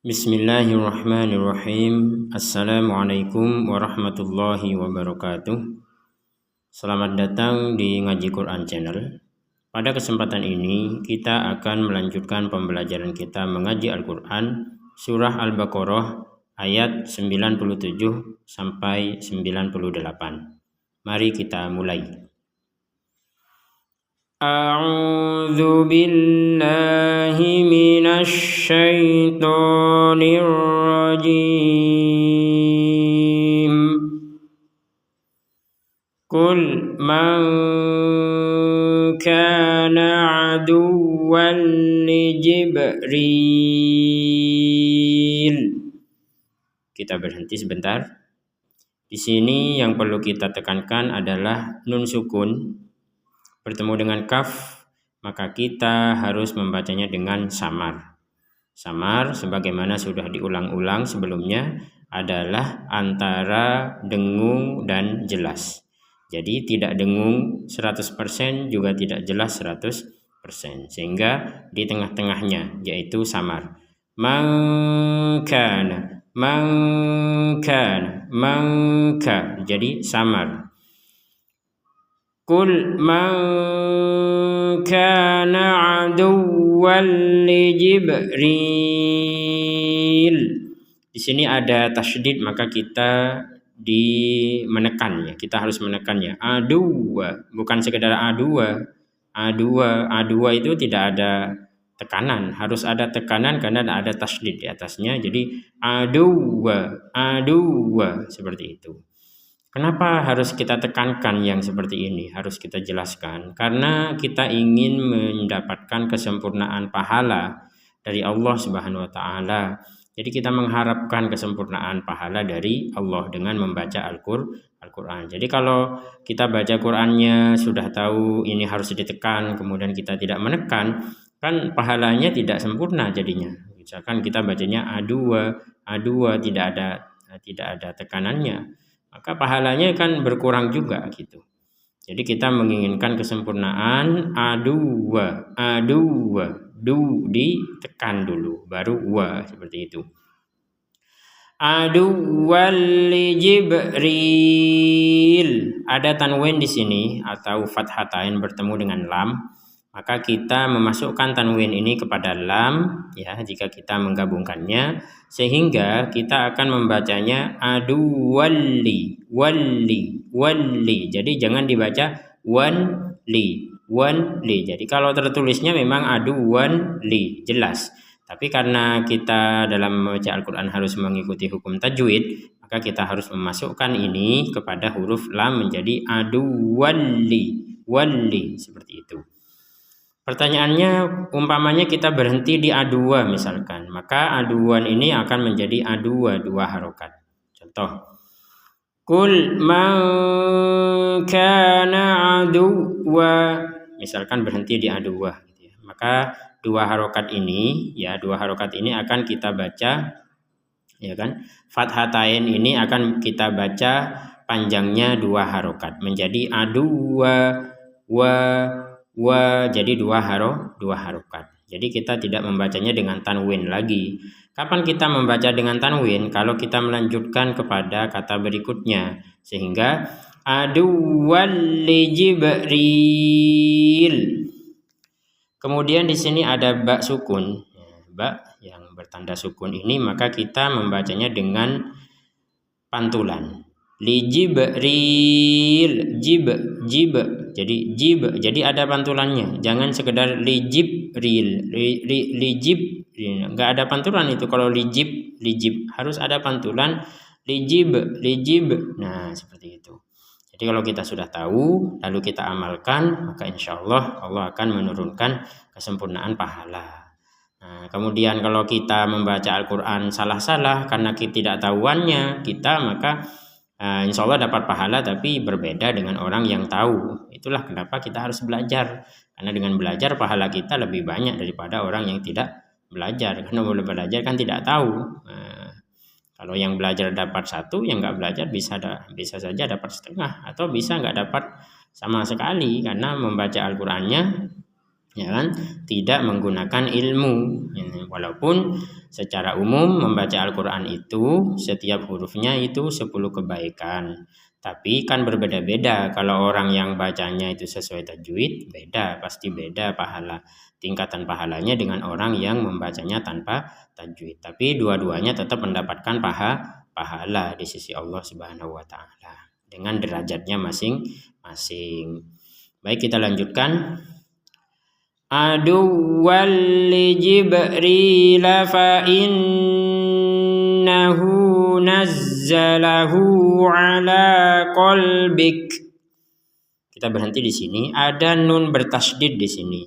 Bismillahirrahmanirrahim. Assalamualaikum warahmatullahi wabarakatuh. Selamat datang di Ngaji Quran Channel. Pada kesempatan ini kita akan melanjutkan pembelajaran kita mengaji Al-Quran Surah Al-Baqarah ayat 97 sampai 98. Mari kita mulai. A'udzu billahi minasy syaithanir rajim. Qul man kana aduwwan li Jibril. Kita berhenti sebentar. Di sini yang perlu kita tekankan adalah nun sukun bertemu dengan kaf, maka kita harus membacanya dengan samar. Samar sebagaimana sudah diulang-ulang sebelumnya adalah antara dengung dan jelas. Jadi tidak dengung 100% juga tidak jelas 100%. Sehingga di tengah-tengahnya yaitu samar. Mangkana. Jadi samar. Qul man kana aduwwan li Jibril. Di sini ada tasydid, maka kita menekan ya. Kita harus menekannya. Aduwa, bukan sekedar adua. Adua itu tidak ada tekanan, harus ada tekanan karena ada tasydid di atasnya. Jadi aduwa seperti itu. Kenapa harus kita tekankan yang seperti ini? Harus kita jelaskan. Karena kita ingin mendapatkan kesempurnaan pahala dari Allah Subhanahu wa Ta'ala. Jadi kita mengharapkan kesempurnaan pahala dari Allah dengan membaca Al-Quran. Jadi kalau kita baca Qurannya sudah tahu ini harus ditekan, kemudian kita tidak menekan, kan pahalanya tidak sempurna jadinya. Misalkan kita bacanya A2 tidak ada tekanannya, maka pahalanya kan berkurang juga gitu. Jadi kita menginginkan kesempurnaan A2 ditekan dulu baru wa, seperti itu. Aduwwan li Jibril. Ada tanwin di sini atau fathatain bertemu dengan lam. Maka kita memasukkan tanwin ini kepada lam ya jika kita menggabungkannya, sehingga kita akan membacanya aduwalli walli. Jadi jangan dibaca wanli. Jadi kalau tertulisnya memang aduwanli jelas. Tapi karena kita dalam membaca Al-Quran harus mengikuti hukum tajwid, maka kita harus memasukkan ini kepada huruf lam menjadi walli seperti itu. Pertanyaannya, umpamanya kita berhenti di A2 misalkan, maka A2 ini akan menjadi A2 dua harokat. Contoh, Qul man kana aduwa, misalkan berhenti di A2 gitu ya. Maka dua harokat ini akan kita baca ya kan. Fathatain ini akan kita baca panjangnya dua harokat menjadi A2 wa, jadi dua harokat. Jadi kita tidak membacanya dengan tanwin lagi. Kapan kita membaca dengan tanwin? Kalau kita melanjutkan kepada kata berikutnya, sehingga aduwwan li Jibril. Kemudian di sini ada ba sukun, ba yang bertanda sukun ini, maka kita membacanya dengan pantulan. Li Jibril, jadi ada pantulannya. Jangan sekedar li Jibril, li Jibril, enggak ada pantulan itu. Kalau li jib harus ada pantulan li jib. Nah, seperti itu. Jadi kalau kita sudah tahu lalu kita amalkan, maka insya Allah akan menurunkan kesempurnaan pahala. Nah, kemudian kalau kita membaca Al-Quran salah-salah karena ketidaktahuannya kita, maka insya Allah dapat pahala tapi berbeda dengan orang yang tahu. Itulah kenapa kita harus belajar, karena dengan belajar pahala kita lebih banyak daripada orang yang tidak belajar. Karena boleh belajar kan tidak tahu. Kalau yang belajar dapat 1, yang nggak belajar bisa saja dapat setengah, atau bisa nggak dapat sama sekali, karena membaca Al-Qurannya ya kan? Tidak menggunakan ilmu. Walaupun secara umum membaca Al-Quran itu setiap hurufnya itu 10 kebaikan. Tapi kan berbeda-beda. Kalau orang yang bacanya itu sesuai tajwid, beda, pasti beda tingkatan pahalanya dengan orang yang membacanya tanpa tajwid. Tapi dua-duanya tetap mendapatkan pahala di sisi Allah Subhanahu wa taala dengan derajatnya masing-masing. Baik, kita lanjutkan. Aduwwal li Jibril fa innahu nazzalahu ala qalbik. Kita berhenti di sini. Ada nun bertasydid di sini.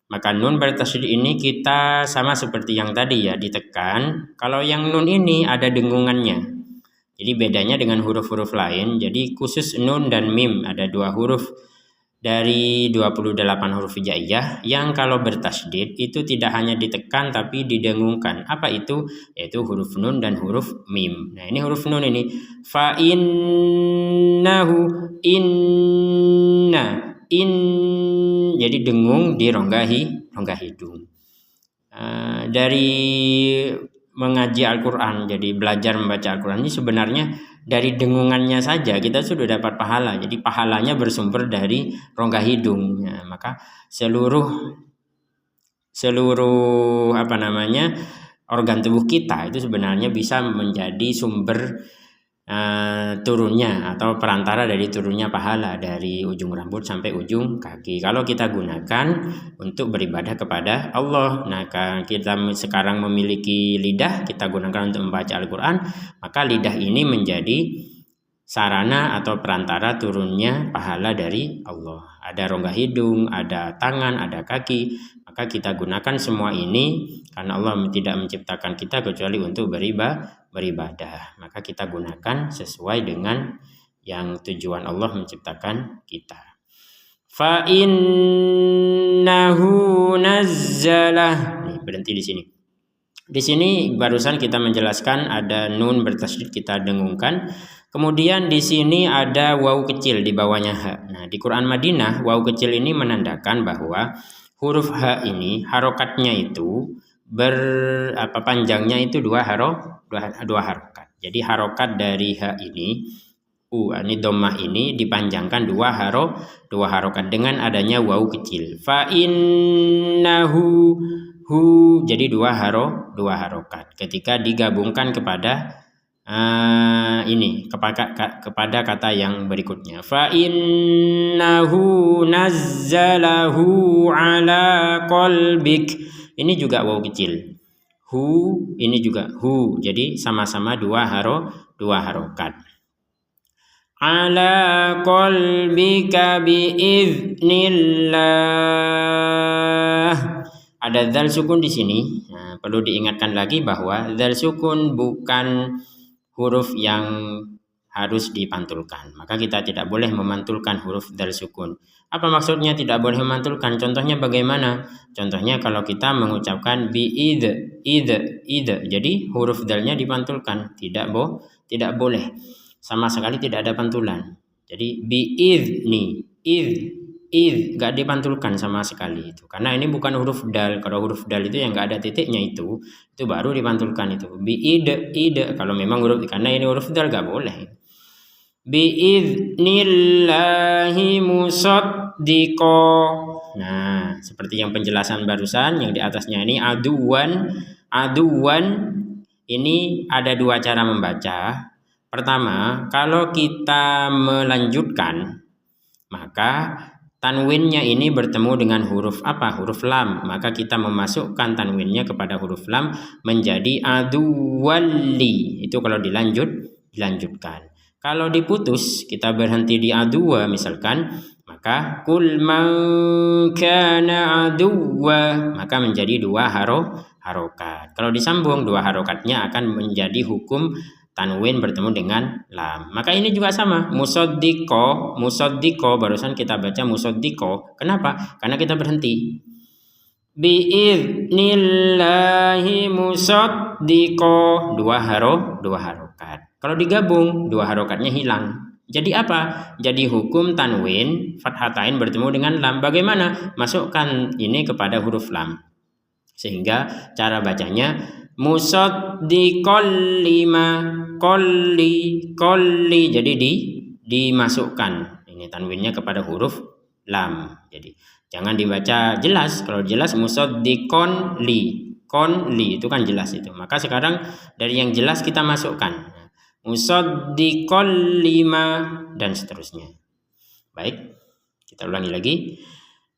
Maka nun bertasydid ini kita sama seperti yang tadi ya, ditekan. Kalau yang nun ini ada dengungannya. Jadi bedanya dengan huruf-huruf lain. Jadi khusus nun dan mim ada 2 huruf dari 28 huruf hijaiyah yang kalau bertasydid itu tidak hanya ditekan tapi didengungkan. Apa itu? Yaitu huruf nun dan huruf mim. Nah, ini huruf nun ini. Fa innahu inna in, jadi dengung di rongga hidung. Dari mengaji Al-Quran, jadi belajar membaca Al-Quran ini sebenarnya dari dengungannya saja kita sudah dapat pahala. Jadi pahalanya bersumber dari rongga hidung. Ya, maka seluruh organ tubuh kita itu sebenarnya bisa menjadi sumber turunnya atau perantara dari turunnya pahala dari ujung rambut sampai ujung kaki kalau kita gunakan untuk beribadah kepada Allah. Nah, kita sekarang memiliki lidah, kita gunakan untuk membaca Al-Quran, maka lidah ini menjadi sarana atau perantara turunnya pahala dari Allah. Ada rongga hidung, ada tangan, ada kaki, maka kita gunakan semua ini karena Allah tidak menciptakan kita kecuali untuk beribadah. Maka kita gunakan sesuai dengan yang tujuan Allah menciptakan kita. Fa innahu nazzalah. Nih, berhenti di sini. Di sini barusan kita menjelaskan ada nun bertasydid kita dengungkan. Kemudian di sini ada waw kecil di bawahnya ha. Nah, di Quran Madinah waw kecil ini menandakan bahwa huruf ha ini harokatnya itu panjangnya itu dua harokat. Jadi harokat dari ha ini ini dhammah ini dipanjangkan dua harokat dengan adanya waw kecil. Fa innahu jadi dua harokat ketika digabungkan kepada kepada kata yang berikutnya. Fa innahu nazzalahu ala qalbik. Ini juga waw kecil. Hu ini juga hu. Jadi sama-sama dua harokat. Ala qalbika biiznillah. Ada dzal sukun di sini. Nah, perlu diingatkan lagi bahwa dzal sukun bukan huruf yang harus dipantulkan. Maka kita tidak boleh memantulkan huruf dzal sukun. Apa maksudnya tidak boleh memantulkan? Contohnya bagaimana? Contohnya kalau kita mengucapkan id. Jadi huruf dzalnya dipantulkan. Tidak boleh. Sama sekali tidak ada pantulan. Jadi biizni, enggak dipantulkan sama sekali itu. Karena ini bukan huruf dal. Kalau huruf dal itu yang enggak ada titiknya itu baru dipantulkan itu. Id kalau memang huruf, karena ini huruf dal enggak boleh. Biiznillahi musaddiqo. Nah, seperti yang penjelasan barusan yang di atasnya ini aduwan ini ada 2 cara membaca. Pertama, kalau kita melanjutkan maka tanwinnya ini bertemu dengan huruf apa? Huruf lam. Maka kita memasukkan tanwinnya kepada huruf lam menjadi aduwalli. Itu kalau dilanjutkan. Kalau diputus, kita berhenti di aduwa misalkan, maka kul man kana aduwa, maka menjadi 2 harokat. Kalau disambung 2 harokatnya akan menjadi hukum tanwin bertemu dengan lam. Maka ini juga sama. Musaddiqo barusan kita baca musaddiqo. Kenapa? Karena kita berhenti. Biiznillahi musaddiqo. 2 harokat. Kalau digabung 2 harokatnya hilang. Jadi apa? Jadi hukum tanwin fathatain bertemu dengan lam. Bagaimana? Masukkan ini kepada huruf lam. Sehingga cara bacanya musaddiqal lima qolli. Jadi dimasukkan ini tanwinnya kepada huruf lam. Jadi jangan dibaca jelas. Kalau jelas musaddiqon li itu kan jelas itu. Maka sekarang dari yang jelas kita masukkan musaddiqal lima dan seterusnya. Baik, kita ulangi lagi.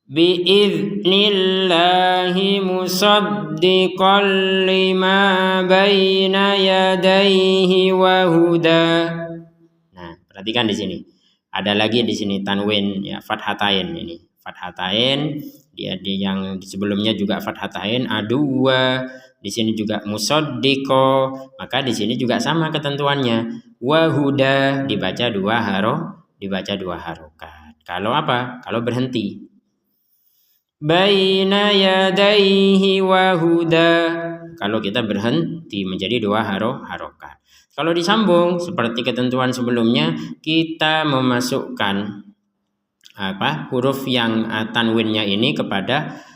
Bi'idnillahi musaddiqal lima baina yadayhi wa huda. Nah, perhatikan di sini. Ada lagi di sini tanwin ya fathatain ini. Fathatain dia yang sebelumnya juga fathatain adua. Di sini juga musaddiqo, maka di sini juga sama ketentuannya. Wahuda dibaca dua harokat. Kalau apa? Kalau berhenti. Baina yadaihi wahuda. Kalau kita berhenti menjadi dua harokat. Kalau disambung seperti ketentuan sebelumnya, kita memasukkan huruf yang tanwinnya ini kepada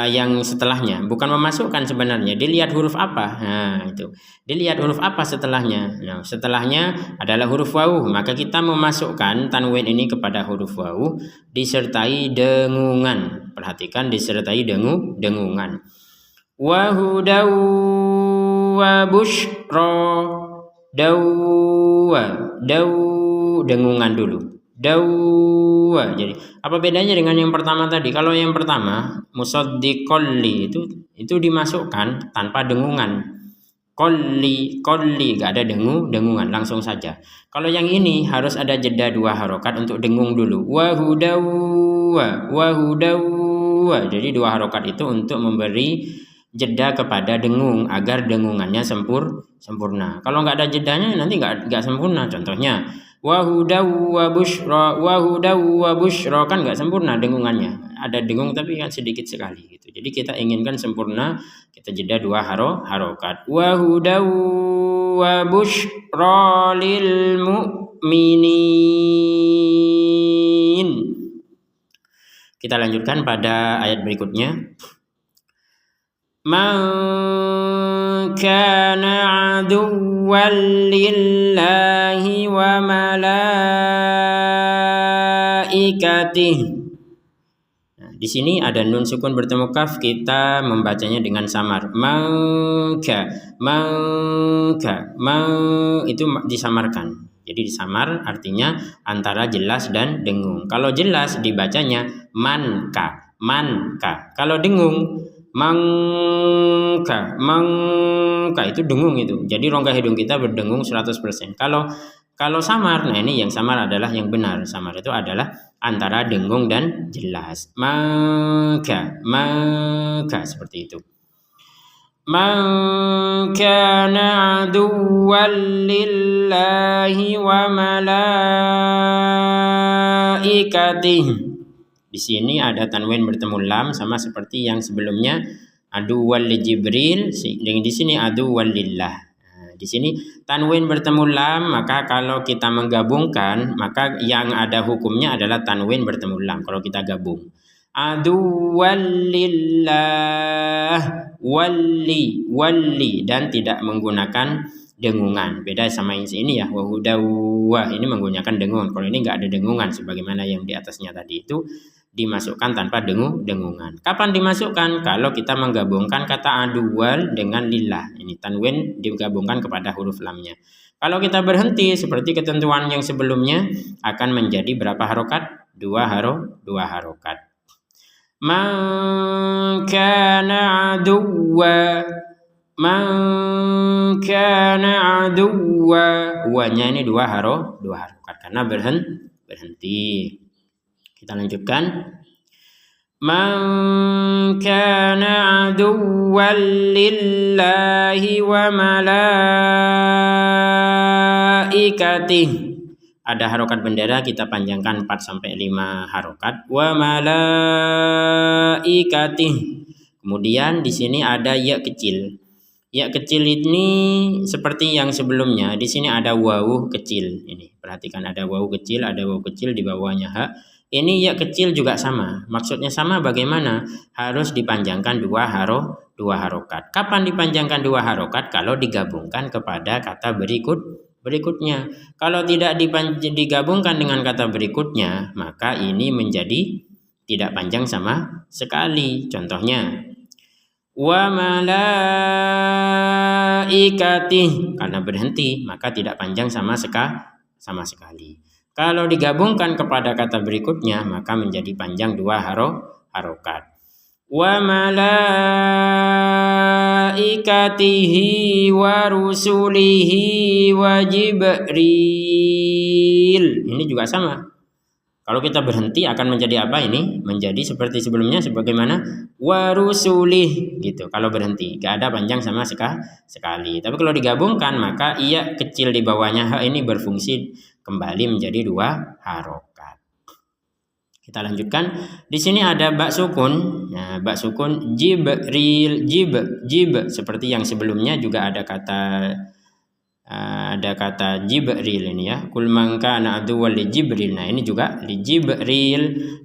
yang setelahnya, bukan memasukkan sebenarnya. Dilihat huruf apa. Nah, itu. Dilihat huruf apa setelahnya. Nah, setelahnya adalah huruf wawu, maka kita memasukkan tanwin ini kepada huruf wawu disertai dengungan. Perhatikan disertai dengungan. Wa hudaw wa busyra. Daw dengungan dulu. Dawa. Jadi apa bedanya dengan yang pertama tadi? Kalau yang pertama musaddiqal li itu dimasukkan tanpa dengungan. Qolli gak ada dengungan, langsung saja. Kalau yang ini harus ada jeda dua harokat untuk dengung dulu. Wa hudawa. Jadi dua harokat itu untuk memberi jeda kepada dengung agar dengungannya sempurna. Kalau nggak ada jedanya nanti nggak sempurna. Contohnya wahudaw wa busyra kan nggak sempurna dengungannya. Ada dengung tapi kan sedikit sekali gitu. Jadi kita inginkan sempurna, kita jeda dua harokat. Wahudaw wa busyra lil mu'minin. Kita lanjutkan pada ayat berikutnya. Man kana aduwwan lillahi wa malaikatihi. Nah, di sini ada nun sukun bertemu kaf, kita membacanya dengan samar. Mangka itu disamarkan. Jadi disamar artinya antara jelas dan dengung. Kalau jelas dibacanya manka. Kalau dengung mangka itu dengung itu. Jadi rongga hidung kita berdengung 100%. Kalau samar, nah ini yang samar adalah yang benar. Samar itu adalah antara dengung dan jelas. Maka seperti itu. Man kana aduwwan lillahi wa malaikatihi. Di sini ada tanwin bertemu lam sama seperti yang sebelumnya aduwwan li Jibril, dengan di sini aduwwan lillah. Nah, di sini tanwin bertemu lam, maka kalau kita menggabungkan maka yang ada hukumnya adalah tanwin bertemu lam kalau kita gabung. Aduwwan lillah wali dan tidak menggunakan dengungan. Beda sama yang ini ya, wahudawah ini menggunakan dengungan. Kalau ini enggak ada dengungan sebagaimana yang di atasnya tadi itu dimasukkan tanpa dengungan. Kapan dimasukkan? Kalau kita menggabungkan kata aduwal dengan lillah. Ini tanwin digabungkan kepada huruf lamnya. Kalau kita berhenti seperti ketentuan yang sebelumnya akan menjadi berapa harokat? Dua harokat. Man kana aduwa. Wanya ini dua harokat karena berhenti. Kita lanjutkan. Man kana aduwwan lillahi wa malaikatihi. Ada harokat bendera kita panjangkan 4-5 harokat. Wa malaikatihi. Kemudian di sini ada ya kecil. Ya kecil ini seperti yang sebelumnya. Di sini ada wawu kecil. Ini perhatikan, ada wawu kecil, di bawahnya ha. Ini ya kecil juga sama. Maksudnya sama bagaimana? Harus dipanjangkan dua harokat. Kapan dipanjangkan dua harokat? Kalau digabungkan kepada kata berikutnya. Kalau tidak digabungkan dengan kata berikutnya, maka ini menjadi tidak panjang sama sekali. Contohnya, wa malaikatih, karena berhenti maka tidak panjang sama sekali. Kalau digabungkan kepada kata berikutnya maka menjadi panjang dua harokat. Wa malaikatihi wa rusulihi wa Jibril. Ini juga sama. Kalau kita berhenti akan menjadi apa ini? Menjadi seperti sebelumnya sebagaimana warusulih gitu. Kalau berhenti, gak ada panjang sama sekali. Tapi kalau digabungkan maka iya kecil di bawahnya ha ini berfungsi kembali menjadi dua harokat. Kita lanjutkan. Di sini ada bak sukun. Nah, bak sukun Jibril, jib seperti yang sebelumnya juga ada kata Jibril ini ya. Kul man kana aduwwan li Jibril. Nah, ini juga li Jibril.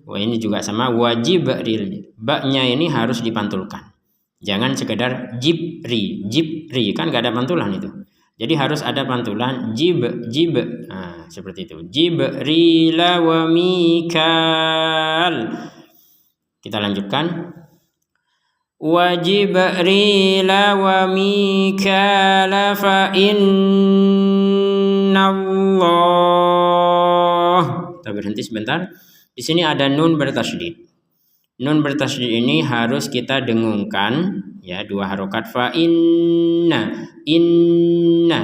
Wah, ini juga sama wa Jibril. Baknya ini harus dipantulkan. Jangan sekedar Jibri. Kan enggak ada pantulan itu. Jadi harus ada pantulan jib. Nah, seperti itu. Jibril wa Mikal. Kita lanjutkan. Wa Jibril wa Mikal fa innallah. Kita berhenti sebentar. Di sini ada nun bertasydid. Nun bertasydid ini harus kita dengungkan ya, dua harokat fa inna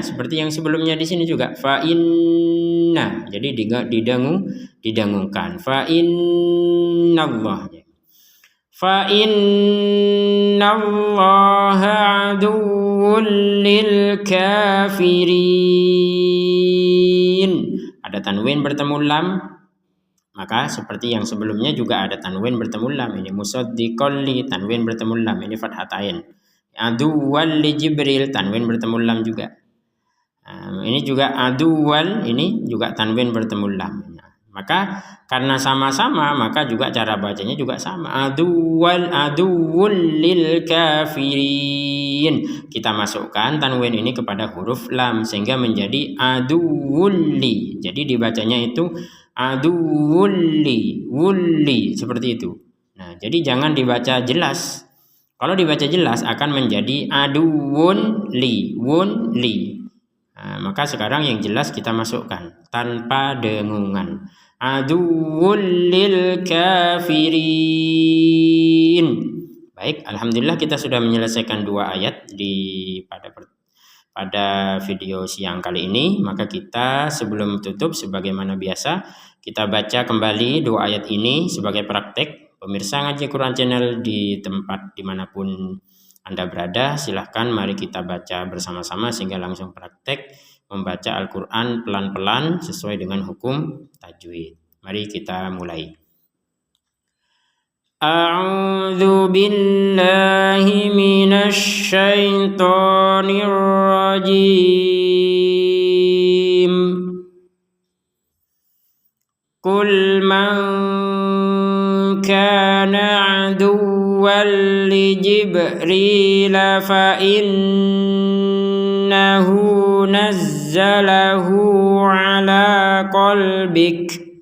seperti yang sebelumnya di sini juga fa inna. Jadi didengungkan fa innallah. Fa innallaha aduwwun lil kafirin. Ada tanwin bertemu lam, maka seperti yang sebelumnya juga ada tanwin bertemu lam. Ini musaddiqan li, tanwin bertemu lam, ini fathatain. Aduwwan li Jibril, tanwin bertemu lam juga. Ini juga aduwwan, ini juga tanwin bertemu lam. Maka karena sama-sama maka juga cara bacanya juga sama. Aduwwul lil kafirin. Kita masukkan tanwin ini kepada huruf lam sehingga menjadi aduwulli. Jadi dibacanya itu wulli seperti itu. Nah, jadi jangan dibaca jelas. Kalau dibaca jelas akan menjadi wunli. Nah, maka sekarang yang jelas kita masukkan tanpa dengungan. Aduwwul lil kafirin. Baik, alhamdulillah kita sudah menyelesaikan 2 ayat pada video siang kali ini. Maka kita sebelum tutup sebagaimana biasa kita baca kembali 2 ayat ini sebagai praktek. Pemirsa Ngaji Quran Channel di tempat dimanapun Anda berada, silahkan mari kita baca bersama-sama sehingga langsung praktek membaca Al-Quran pelan-pelan sesuai dengan hukum tajwid. Mari kita mulai. A'udzu billahi minasy syaithanir rajim. Qul man kana aduwwan li Jibril fa innahu nazzalahu ala qalbik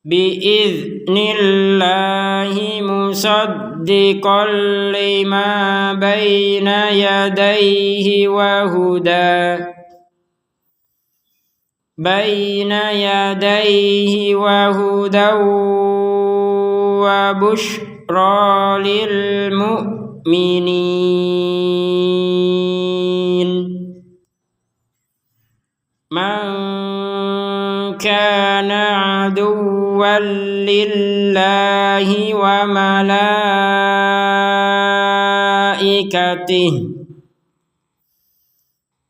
bi'idhnillahi musaddiqan lima baina yadayhi wa huda wa bushra lil mu'minin. Man kana aduwwan lillahi wa malaikatihi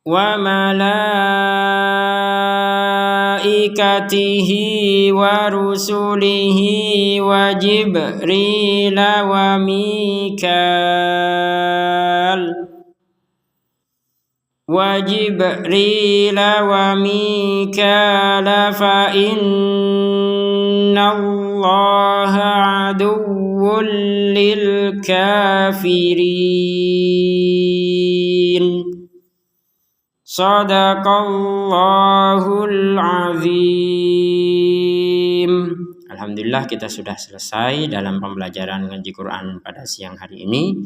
wa malaikatihi wa rusulihi wa Jibril wa Mikal wa Mikala fa innallaha aduwwul lil kafirin. Shadaqallahul azim. Alhamdulillah kita sudah selesai dalam pembelajaran ngaji Quran pada siang hari ini.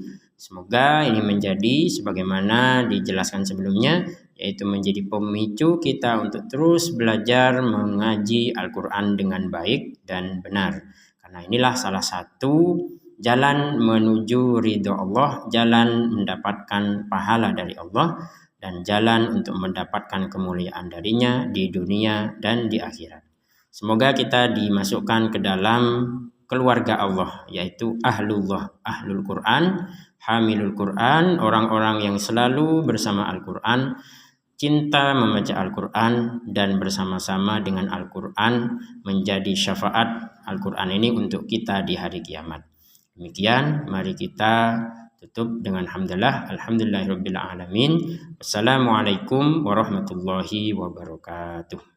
Semoga ini menjadi sebagaimana dijelaskan sebelumnya, yaitu menjadi pemicu kita untuk terus belajar mengaji Al-Quran dengan baik dan benar. Karena inilah salah satu jalan menuju ridho Allah, jalan mendapatkan pahala dari Allah, dan jalan untuk mendapatkan kemuliaan darinya di dunia dan di akhirat. Semoga kita dimasukkan ke dalam keluarga Allah, yaitu ahlullah, ahlul Quran, hamilul Quran, orang-orang yang selalu bersama Al-Quran, cinta membaca Al-Quran, dan bersama-sama dengan Al-Quran menjadi syafaat Al-Quran ini untuk kita di hari kiamat. Demikian, mari kita tutup dengan hamdalah, alhamdulillahirabbil alamin. Wassalamualaikum warahmatullahi wabarakatuh.